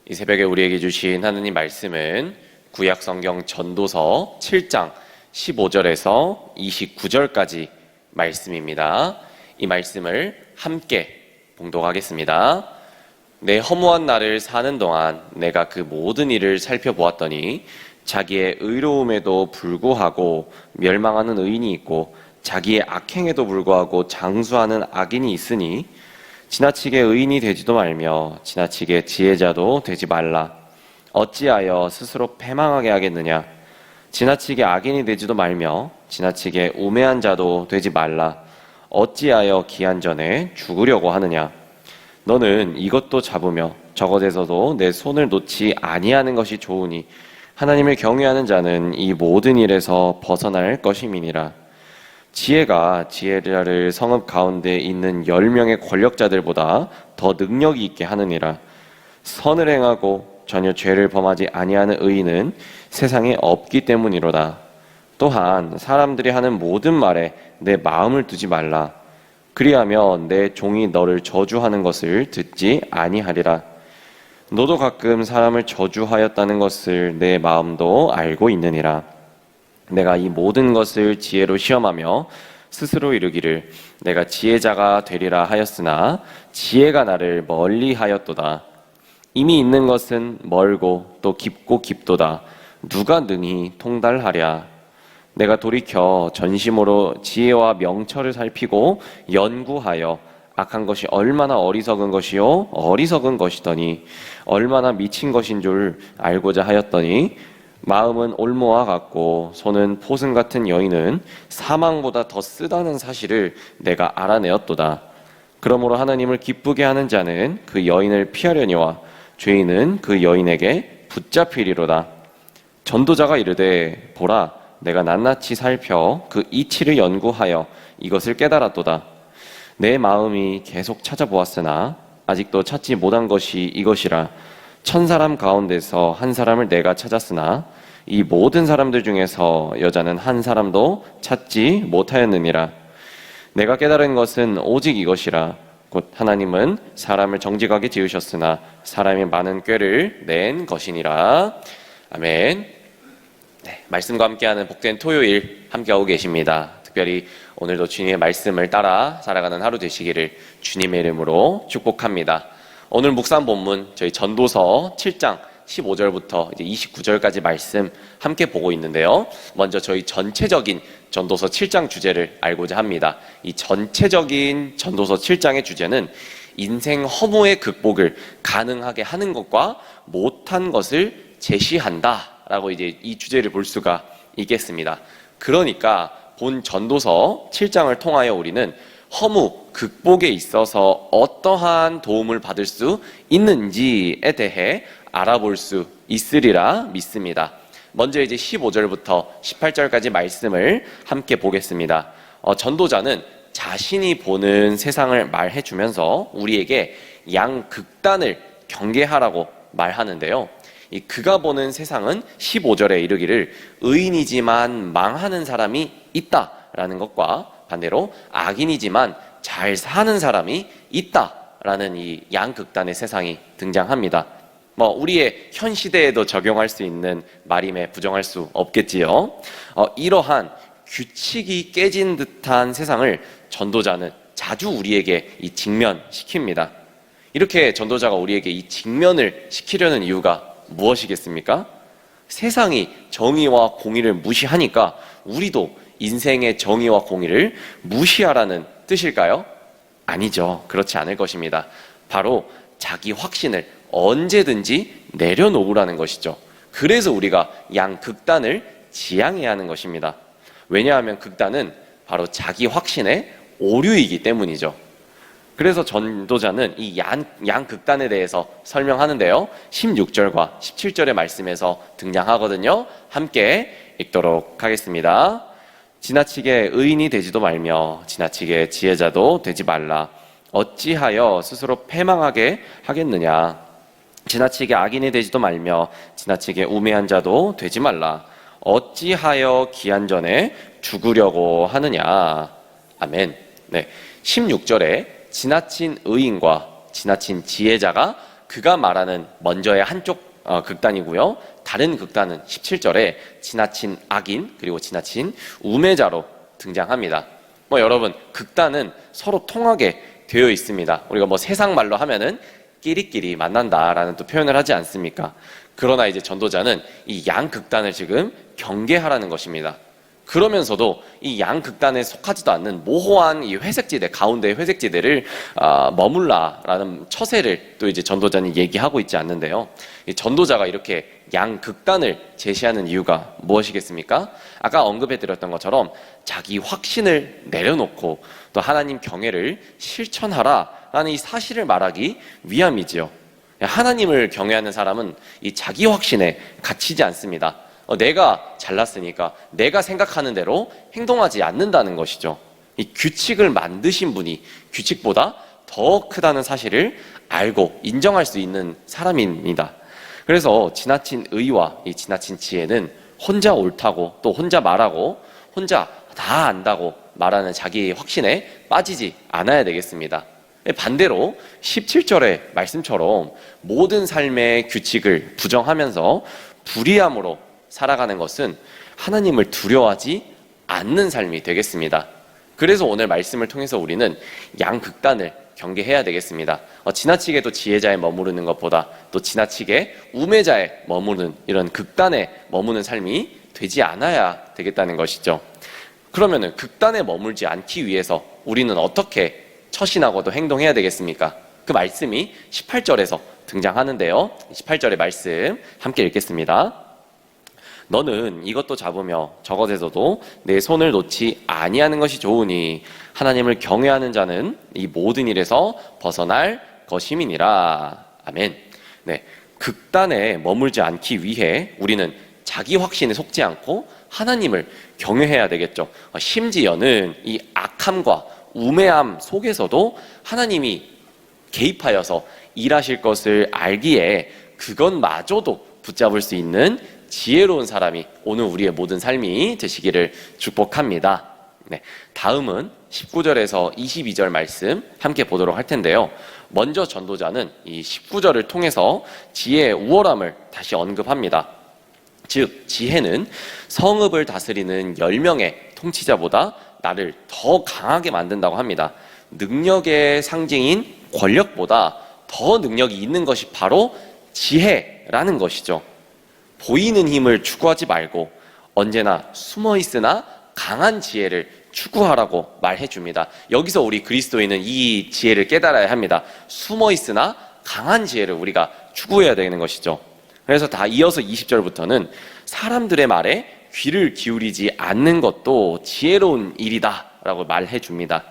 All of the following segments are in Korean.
이 새벽에 우리에게 주신 하느님 말씀은 구약 성경 전도서 7장 15절에서 29절까지 말씀입니다. 이 말씀을 함께 봉독하겠습니다. 내 허무한 날을 사는 동안 내가 그 모든 일을 살펴보았더니 자기의 의로움에도 불구하고 멸망하는 의인이 있고 자기의 악행에도 불구하고 장수하는 악인이 있으니 지나치게 의인이 되지도 말며 지나치게 지혜자도 되지 말라. 어찌하여 스스로 패망하게 하겠느냐? 지나치게 악인이 되지도 말며 지나치게 우매한 자도 되지 말라. 어찌하여 기한 전에 죽으려고 하느냐? 너는 이것도 잡으며 저것에서도 내 손을 놓지 아니하는 것이 좋으니 하나님을 경외하는 자는 이 모든 일에서 벗어날 것임이니라. 지혜가 지혜자를 성읍 가운데 있는 10명의 권력자들보다 더 능력이 있게 하느니라. 선을 행하고 전혀 죄를 범하지 아니하는 의인은 세상에 없기 때문이로다. 또한 사람들이 하는 모든 말에 내 마음을 두지 말라. 그리하면 내 종이 너를 저주하는 것을 듣지 아니하리라. 너도 가끔 사람을 저주하였다는 것을 내 마음도 알고 있느니라. 내가 이 모든 것을 지혜로 시험하며 스스로 이르기를 내가 지혜자가 되리라 하였으나 지혜가 나를 멀리 하였도다. 이미 있는 것은 멀고 또 깊고 깊도다. 누가 능히 통달하랴. 내가 돌이켜 전심으로 지혜와 명철을 살피고 연구하여 악한 것이 얼마나 어리석은 것이요 어리석은 것이더니 얼마나 미친 것인 줄 알고자 하였더니 마음은 올무와 같고 손은 포승 같은 여인은 사망보다 더 쓰다는 사실을 내가 알아내었도다. 그러므로 하나님을 기쁘게 하는 자는 그 여인을 피하려니와 죄인은 그 여인에게 붙잡히리로다. 전도자가 이르되 보라 내가 낱낱이 살펴 그 이치를 연구하여 이것을 깨달았도다. 내 마음이 계속 찾아보았으나 아직도 찾지 못한 것이 이것이라. 1000사람 가운데서 한 사람을 내가 찾았으나 이 모든 사람들 중에서 여자는 한 사람도 찾지 못하였느니라. 내가 깨달은 것은 오직 이것이라. 곧 하나님은 사람을 정직하게 지으셨으나 사람이 많은 꾀를 낸 것이니라. 아멘. 네, 말씀과 함께하는 복된 토요일 함께하고 계십니다. 특별히 오늘도 주님의 말씀을 따라 살아가는 하루 되시기를 주님의 이름으로 축복합니다. 오늘 묵상 본문 저희 전도서 7장 15절부터 이제 29절까지 말씀 함께 보고 있는데요. 먼저 저희 전체적인 전도서 7장 주제를 알고자 합니다. 이 전체적인 전도서 7장의 주제는 인생 허무의 극복을 가능하게 하는 것과 못한 것을 제시한다라고 이제 이 주제를 볼 수가 있겠습니다. 그러니까 본 전도서 7장을 통하여 우리는 허무 극복에 있어서 어떠한 도움을 받을 수 있는지에 대해 알아볼 수 있으리라 믿습니다. 먼저 이제 15절부터 18절까지 말씀을 함께 보겠습니다. 전도자는 자신이 보는 세상을 말해주면서 우리에게 양극단을 경계하라고 말하는데요. 이 그가 보는 세상은 15절에 이르기를 의인이지만 망하는 사람이 있다라는 것과 반대로 악인이지만 잘 사는 사람이 있다라는 이 양극단의 세상이 등장합니다. 우리의 현 시대에도 적용할 수 있는 말임에 부정할 수 없겠지요. 이러한 규칙이 깨진 듯한 세상을 전도자는 자주 우리에게 이 직면시킵니다. 이렇게 전도자가 우리에게 이 직면을 시키려는 이유가 무엇이겠습니까? 세상이 정의와 공의를 무시하니까 우리도 인생의 정의와 공의를 무시하라는 뜻일까요? 아니죠. 그렇지 않을 것입니다. 바로 자기 확신을 언제든지 내려놓으라는 것이죠. 그래서 우리가 양극단을 지향해야 하는 것입니다. 왜냐하면 극단은 바로 자기 확신의 오류이기 때문이죠. 그래서 전도자는 이 양극단에 대해서 설명하는데요. 16절과 17절의 말씀에서 등장하거든요. 함께 읽도록 하겠습니다. 지나치게 의인이 되지도 말며 지나치게 지혜자도 되지 말라. 어찌하여 스스로 패망하게 하겠느냐? 지나치게 악인이 되지도 말며 지나치게 우매한 자도 되지 말라. 어찌하여 기한 전에 죽으려고 하느냐? 아멘. 네, 16절에 지나친 의인과 지나친 지혜자가 그가 말하는 먼저의 한쪽 극단이고요. 다른 극단은 17절에 지나친 악인 그리고 지나친 우매자로 등장합니다. 여러분, 극단은 서로 통하게 되어 있습니다. 우리가 세상 말로 하면은 끼리끼리 만난다라는 또 표현을 하지 않습니까? 그러나 이제 전도자는 이 양극단을 지금 경계하라는 것입니다. 그러면서도 이 양극단에 속하지도 않는 모호한 이 회색지대, 가운데의 회색지대를 머물라라는 처세를 또 이제 전도자는 얘기하고 있지 않는데요. 이 전도자가 이렇게 양극단을 제시하는 이유가 무엇이겠습니까? 아까 언급해드렸던 것처럼 자기 확신을 내려놓고 또 하나님 경외를 실천하라라는 이 사실을 말하기 위함이지요. 하나님을 경외하는 사람은 이 자기 확신에 갇히지 않습니다. 내가 잘났으니까 내가 생각하는 대로 행동하지 않는다는 것이죠. 이 규칙을 만드신 분이 규칙보다 더 크다는 사실을 알고 인정할 수 있는 사람입니다. 그래서 지나친 의와 이 지나친 지혜는 혼자 옳다고 또 혼자 말하고 혼자 다 안다고 말하는 자기의 확신에 빠지지 않아야 되겠습니다. 반대로 17절의 말씀처럼 모든 삶의 규칙을 부정하면서 불의함으로 살아가는 것은 하나님을 두려워하지 않는 삶이 되겠습니다. 그래서 오늘 말씀을 통해서 우리는 양극단을 경계해야 되겠습니다. 지나치게 또 지혜자에 머무르는 것보다 또 지나치게 우매자에 머무르는 이런 극단에 머무는 삶이 되지 않아야 되겠다는 것이죠. 그러면은 극단에 머물지 않기 위해서 우리는 어떻게 처신하고 또 행동해야 되겠습니까? 그 말씀이 18절에서 등장하는데요. 18절의 말씀 함께 읽겠습니다. 너는 이것도 잡으며 저것에서도 내 손을 놓지 아니하는 것이 좋으니 하나님을 경외하는 자는 이 모든 일에서 벗어날 것임이니라. 아멘. 네, 극단에 머물지 않기 위해 우리는 자기 확신에 속지 않고 하나님을 경외해야 되겠죠. 심지어는 이 악함과 우매함 속에서도 하나님이 개입하여서 일하실 것을 알기에 그것마저도 붙잡을 수 있는 지혜로운 사람이 오늘 우리의 모든 삶이 되시기를 축복합니다. 네, 다음은 19절에서 22절 말씀 함께 보도록 할 텐데요. 먼저 전도자는 이 19절을 통해서 지혜의 우월함을 다시 언급합니다. 즉 지혜는 성읍을 다스리는 10명의 통치자보다 나를 더 강하게 만든다고 합니다. 능력의 상징인 권력보다 더 능력이 있는 것이 바로 지혜라는 것이죠. 보이는 힘을 추구하지 말고 언제나 숨어있으나 강한 지혜를 추구하라고 말해줍니다. 여기서 우리 그리스도인은 이 지혜를 깨달아야 합니다. 숨어있으나 강한 지혜를 우리가 추구해야 되는 것이죠. 그래서 다 이어서 20절부터는 사람들의 말에 귀를 기울이지 않는 것도 지혜로운 일이다 라고 말해줍니다.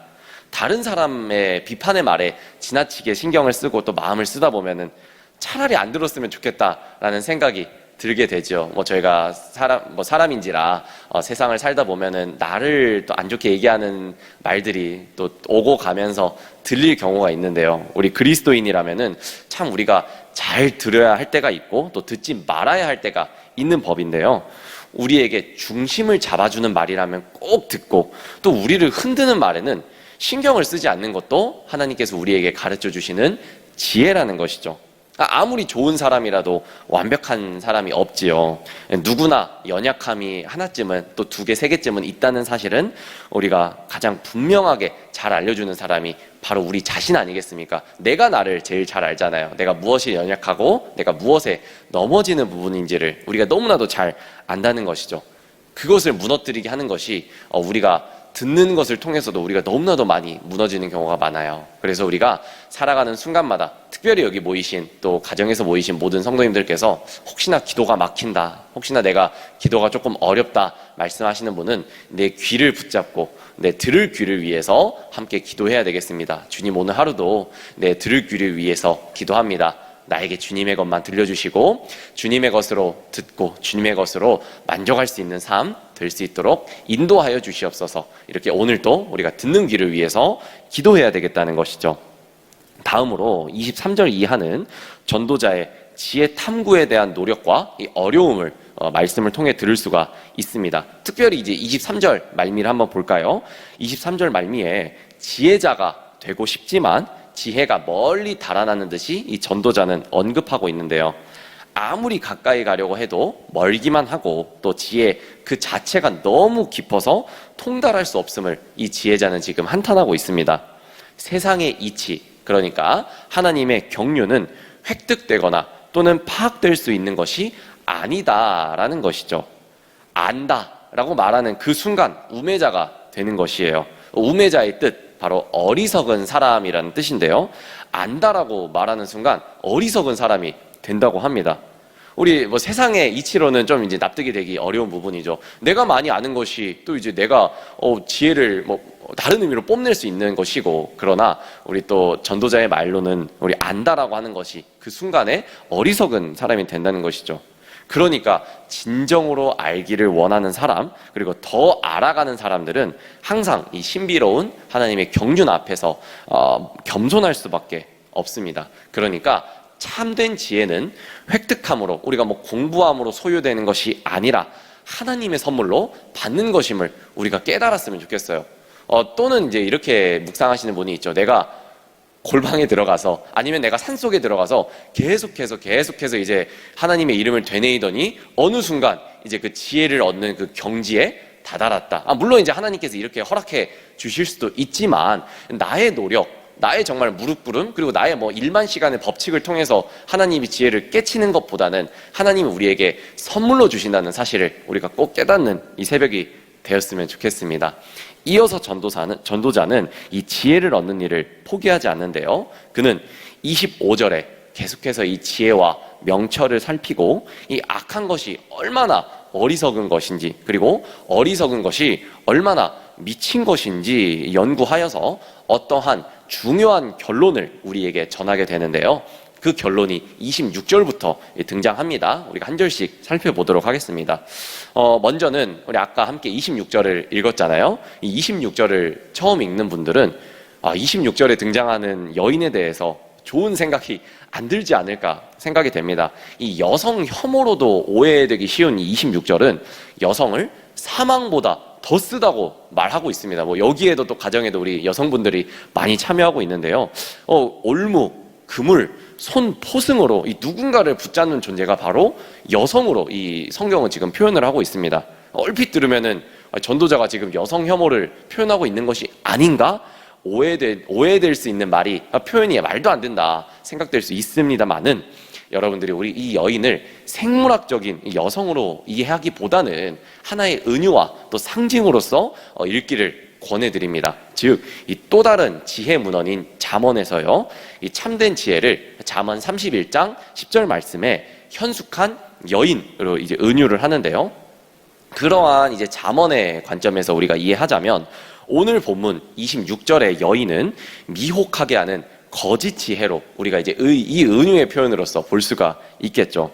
다른 사람의 비판의 말에 지나치게 신경을 쓰고 또 마음을 쓰다 보면은 차라리 안 들었으면 좋겠다라는 생각이 들게 되죠. 저희가 사람인지라 세상을 살다 보면은 나를 또 안 좋게 얘기하는 말들이 또 오고 가면서 들릴 경우가 있는데요. 우리 그리스도인이라면은 참 우리가 잘 들어야 할 때가 있고 또 듣지 말아야 할 때가 있는 법인데요. 우리에게 중심을 잡아주는 말이라면 꼭 듣고 또 우리를 흔드는 말에는 신경을 쓰지 않는 것도 하나님께서 우리에게 가르쳐 주시는 지혜라는 것이죠. 아무리 좋은 사람이라도 완벽한 사람이 없지요. 누구나 연약함이 하나쯤은 또 2개, 3개쯤은 있다는 사실은 우리가 가장 분명하게 잘 알려주는 사람이 바로 우리 자신 아니겠습니까? 내가 나를 제일 잘 알잖아요. 내가 무엇이 연약하고 내가 무엇에 넘어지는 부분인지를 우리가 너무나도 잘 안다는 것이죠. 그것을 무너뜨리게 하는 것이 우리가 듣는 것을 통해서도 우리가 너무나도 많이 무너지는 경우가 많아요. 그래서 우리가 살아가는 순간마다 특별히 여기 모이신 또 가정에서 모이신 모든 성도님들께서 혹시나 기도가 막힌다, 혹시나 내가 기도가 조금 어렵다 말씀하시는 분은 내 귀를 붙잡고 내 들을 귀를 위해서 함께 기도해야 되겠습니다. 주님 오늘 하루도 내 들을 귀를 위해서 기도합니다. 나에게 주님의 것만 들려주시고 주님의 것으로 듣고 주님의 것으로 만족할 수 있는 삶 될 수 있도록 인도하여 주시옵소서. 이렇게 오늘도 우리가 듣는 귀를 위해서 기도해야 되겠다는 것이죠. 다음으로 23절 이하는 전도자의 지혜 탐구에 대한 노력과 이 어려움을 말씀을 통해 들을 수가 있습니다. 특별히 이제 23절 말미를 한번 볼까요? 23절 말미에 지혜자가 되고 싶지만 지혜가 멀리 달아나는 듯이 이 전도자는 언급하고 있는데요. 아무리 가까이 가려고 해도 멀기만 하고 또 지혜 그 자체가 너무 깊어서 통달할 수 없음을 이 지혜자는 지금 한탄하고 있습니다. 세상의 이치, 그러니까 하나님의 경륜은 획득되거나 또는 파악될 수 있는 것이 아니다라는 것이죠. 안다라고 말하는 그 순간 우매자가 되는 것이에요. 우매자의 뜻, 바로 어리석은 사람이라는 뜻인데요. 안다라고 말하는 순간 어리석은 사람이 된다고 합니다. 우리 세상의 이치로는 좀 이제 납득이 되기 어려운 부분이죠. 내가 많이 아는 것이 또 이제 내가 지혜를 다른 의미로 뽐낼 수 있는 것이고, 그러나 우리 또 전도자의 말로는 우리 안다라고 하는 것이 그 순간에 어리석은 사람이 된다는 것이죠. 그러니까 진정으로 알기를 원하는 사람, 그리고 더 알아가는 사람들은 항상 이 신비로운 하나님의 경륜 앞에서 겸손할 수밖에 없습니다. 그러니까 참된 지혜는 획득함으로, 우리가 공부함으로 소유되는 것이 아니라 하나님의 선물로 받는 것임을 우리가 깨달았으면 좋겠어요. 또는 이제 이렇게 묵상하시는 분이 있죠. 내가 골방에 들어가서, 아니면 내가 산속에 들어가서 계속해서 이제 하나님의 이름을 되뇌이더니 어느 순간 이제 그 지혜를 얻는 그 경지에 다다랐다. 물론 이제 하나님께서 이렇게 허락해 주실 수도 있지만, 나의 노력, 나의 정말 무릎 꿇음, 그리고 나의 일만 시간의 법칙을 통해서 하나님이 지혜를 깨치는 것보다는 하나님이 우리에게 선물로 주신다는 사실을 우리가 꼭 깨닫는 이 새벽이 되었으면 좋겠습니다. 이어서 전도자는 이 지혜를 얻는 일을 포기하지 않는데요. 그는 25절에 계속해서 이 지혜와 명철을 살피고 이 악한 것이 얼마나 어리석은 것인지, 그리고 어리석은 것이 얼마나 미친 것인지 연구하여서 어떠한 중요한 결론을 우리에게 전하게 되는데요. 그 결론이 26절부터 등장합니다. 우리가 한 절씩 살펴보도록 하겠습니다. 먼저는 우리 아까 함께 26절을 읽었잖아요. 이 26절을 처음 읽는 분들은 26절에 등장하는 여인에 대해서 좋은 생각이 안 들지 않을까 생각이 됩니다. 이 여성 혐오로도 오해되기 쉬운 이 26절은 여성을 사망보다 더 쓰다고 말하고 있습니다. 여기에도 또 가정에도 우리 여성분들이 많이 참여하고 있는데요. 올무, 그물, 손, 포승으로 이 누군가를 붙잡는 존재가 바로 여성으로 이 성경은 지금 표현을 하고 있습니다. 얼핏 들으면은 전도자가 지금 여성 혐오를 표현하고 있는 것이 아닌가? 오해될 수 있는 말이, 표현이 말도 안 된다 생각될 수 있습니다만은, 여러분들이 우리 이 여인을 생물학적인 여성으로 이해하기보다는 하나의 은유와 또 상징으로서 읽기를 권해드립니다. 즉, 이 또 다른 지혜 문헌인 잠언에서요, 이 참된 지혜를 잠언 31장 10절 말씀에 현숙한 여인으로 이제 은유를 하는데요. 그러한 이제 잠언의 관점에서 우리가 이해하자면, 오늘 본문 26절의 여인은 미혹하게 하는 거짓 지혜로 우리가 이제 이 은유의 표현으로서 볼 수가 있겠죠.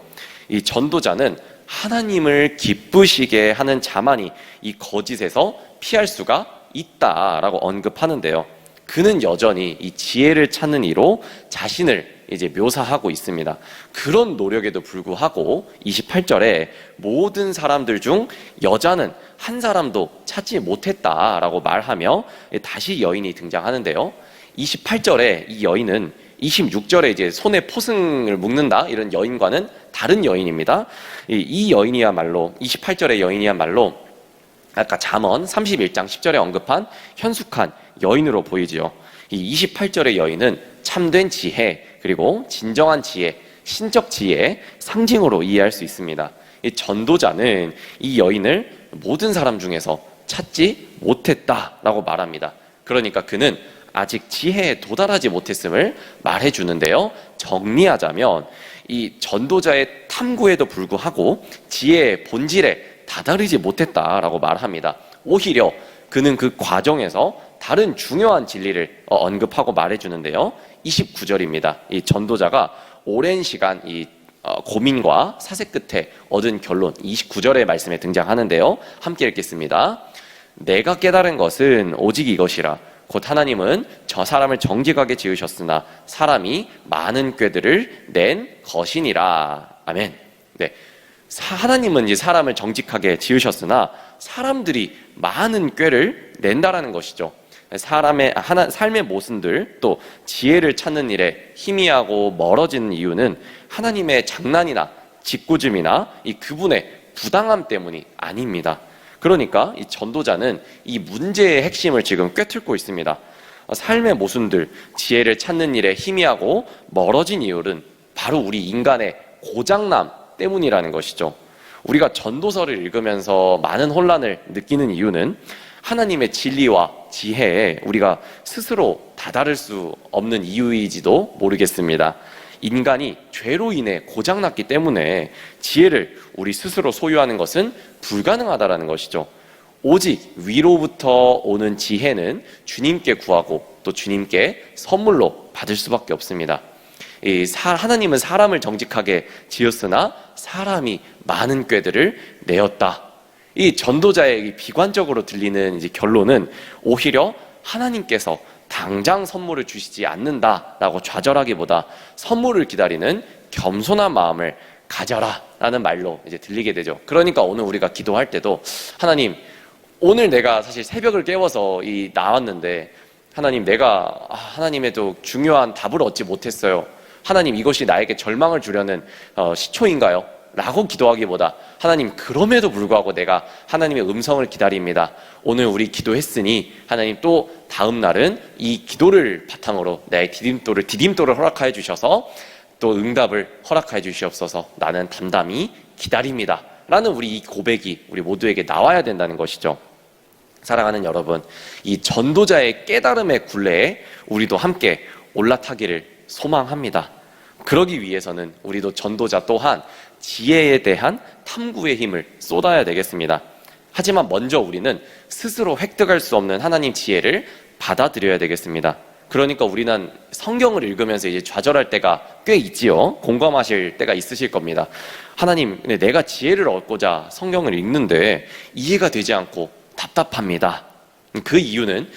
이 전도자는 하나님을 기쁘시게 하는 자만이 이 거짓에서 피할 수가 있다라고 언급하는데요. 그는 여전히 이 지혜를 찾는 이로 자신을 이제 묘사하고 있습니다. 그런 노력에도 불구하고 28절에 모든 사람들 중 여자는 한 사람도 찾지 못했다라고 말하며 다시 여인이 등장하는데요. 28절에 이 여인은 26절에 이제 손에 포승을 묶는다 이런 여인과는 다른 여인입니다. 이 여인이야말로 28절의 여인이야말로 아까 잠언 31장 10절에 언급한 현숙한 여인으로 보이지요. 이 28절의 여인은 참된 지혜, 그리고 진정한 지혜, 신적 지혜의 상징으로 이해할 수 있습니다. 이 전도자는 이 여인을 모든 사람 중에서 찾지 못했다라고 말합니다. 그러니까 그는 아직 지혜에 도달하지 못했음을 말해주는데요. 정리하자면 이 전도자의 탐구에도 불구하고 지혜의 본질에 다다르지 못했다라고 말합니다. 오히려 그는 그 과정에서 다른 중요한 진리를 언급하고 말해주는데요. 29절입니다. 이 전도자가 오랜 시간 이 고민과 사색 끝에 얻은 결론, 29절의 말씀에 등장하는데요. 함께 읽겠습니다. 내가 깨달은 것은 오직 이것이라. 곧 하나님은 저 사람을 정직하게 지으셨으나 사람이 많은 꾀들을 낸 것이니라. 아멘. 네. 하나님은 이제 사람을 정직하게 지으셨으나 사람들이 많은 꾀를 낸다라는 것이죠. 삶의 모순들 또 지혜를 찾는 일에 희미하고 멀어지는 이유는 하나님의 장난이나 짓궂음이나 이 그분의 부당함 때문이 아닙니다. 그러니까 이 전도자는 이 문제의 핵심을 지금 꿰뚫고 있습니다. 삶의 모순들, 지혜를 찾는 일에 희미하고 멀어진 이유는 바로 우리 인간의 고장남 때문이라는 것이죠. 우리가 전도서를 읽으면서 많은 혼란을 느끼는 이유는 하나님의 진리와 지혜에 우리가 스스로 다다를 수 없는 이유이지도 모르겠습니다. 인간이 죄로 인해 고장났기 때문에 지혜를 우리 스스로 소유하는 것은 불가능하다라는 것이죠. 오직 위로부터 오는 지혜는 주님께 구하고 또 주님께 선물로 받을 수밖에 없습니다. 하나님은 사람을 정직하게 지었으나 사람이 많은 꾀들을 내었다. 이 전도자의 비관적으로 들리는 이제 결론은 오히려 하나님께서 당장 선물을 주시지 않는다라고 좌절하기보다 선물을 기다리는 겸손한 마음을 가져라 라는 말로 이제 들리게 되죠. 그러니까 오늘 우리가 기도할 때도 하나님, 오늘 내가 사실 새벽을 깨워서 나왔는데 하나님, 내가 하나님에도 중요한 답을 얻지 못했어요. 하나님, 이것이 나에게 절망을 주려는 시초인가요? 라고 기도하기보다 하나님, 그럼에도 불구하고 내가 하나님의 음성을 기다립니다. 오늘 우리 기도했으니 하나님 또 다음 날은 이 기도를 바탕으로 나의 디딤돌을 허락하여 주셔서 또 응답을 허락하여 주시옵소서. 나는 담담히 기다립니다 라는 우리 이 고백이 우리 모두에게 나와야 된다는 것이죠. 사랑하는 여러분, 이 전도자의 깨달음의 굴레에 우리도 함께 올라타기를 소망합니다. 그러기 위해서는 우리도 전도자 또한 지혜에 대한 탐구의 힘을 쏟아야 되겠습니다. 하지만 먼저 우리는 스스로 획득할 수 없는 하나님 지혜를 받아들여야 되겠습니다. 그러니까 우리는 성경을 읽으면서 이제 좌절할 때가 꽤 있지요. 공감하실 때가 있으실 겁니다. 하나님, 내가 지혜를 얻고자 성경을 읽는데 이해가 되지 않고 답답합니다. 그 이유는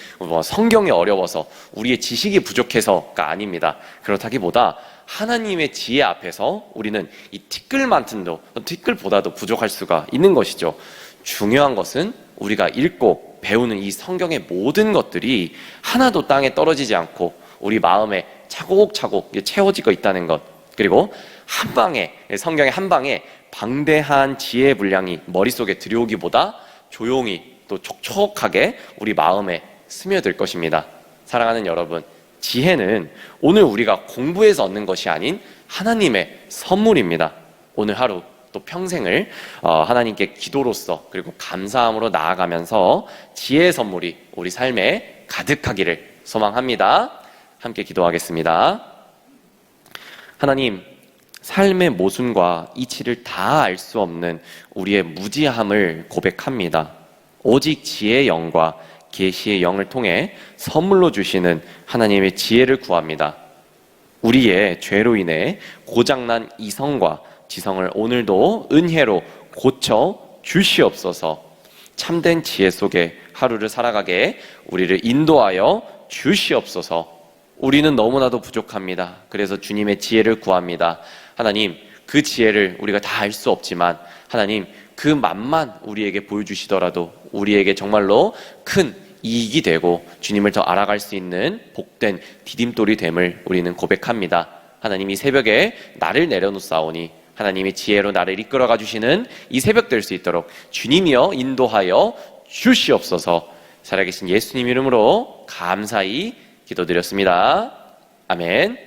성경이 어려워서 우리의 지식이 부족해서가 아닙니다. 그렇다기보다 하나님의 지혜 앞에서 우리는 이 티끌보다도 부족할 수가 있는 것이죠. 중요한 것은 우리가 읽고 배우는 이 성경의 모든 것들이 하나도 땅에 떨어지지 않고 우리 마음에 차곡차곡 채워지고 있다는 것, 그리고 성경의 한 방에 방대한 지혜의 분량이 머릿속에 들여오기보다 조용히 또 촉촉하게 우리 마음에 스며들 것입니다. 사랑하는 여러분, 지혜는 오늘 우리가 공부해서 얻는 것이 아닌 하나님의 선물입니다. 오늘 하루 또 평생을 하나님께 기도로서 그리고 감사함으로 나아가면서 지혜의 선물이 우리 삶에 가득하기를 소망합니다. 함께 기도하겠습니다. 하나님, 삶의 모순과 이치를 다 알 수 없는 우리의 무지함을 고백합니다. 오직 지혜의 영과 계시의 영을 통해 선물로 주시는 하나님의 지혜를 구합니다. 우리의 죄로 인해 고장난 이성과 지성을 오늘도 은혜로 고쳐 주시옵소서. 참된 지혜 속에 하루를 살아가게 우리를 인도하여 주시옵소서. 우리는 너무나도 부족합니다. 그래서 주님의 지혜를 구합니다. 하나님, 그 지혜를 우리가 다 알 수 없지만 하나님, 그 맛만 우리에게 보여주시더라도 우리에게 정말로 큰 이익이 되고 주님을 더 알아갈 수 있는 복된 디딤돌이 됨을 우리는 고백합니다. 하나님, 이 새벽에 나를 내려놓사오니 하나님의 지혜로 나를 이끌어가 주시는 이 새벽 될 수 있도록 주님이여 인도하여 주시옵소서. 살아계신 예수님 이름으로 감사히 기도드렸습니다. 아멘.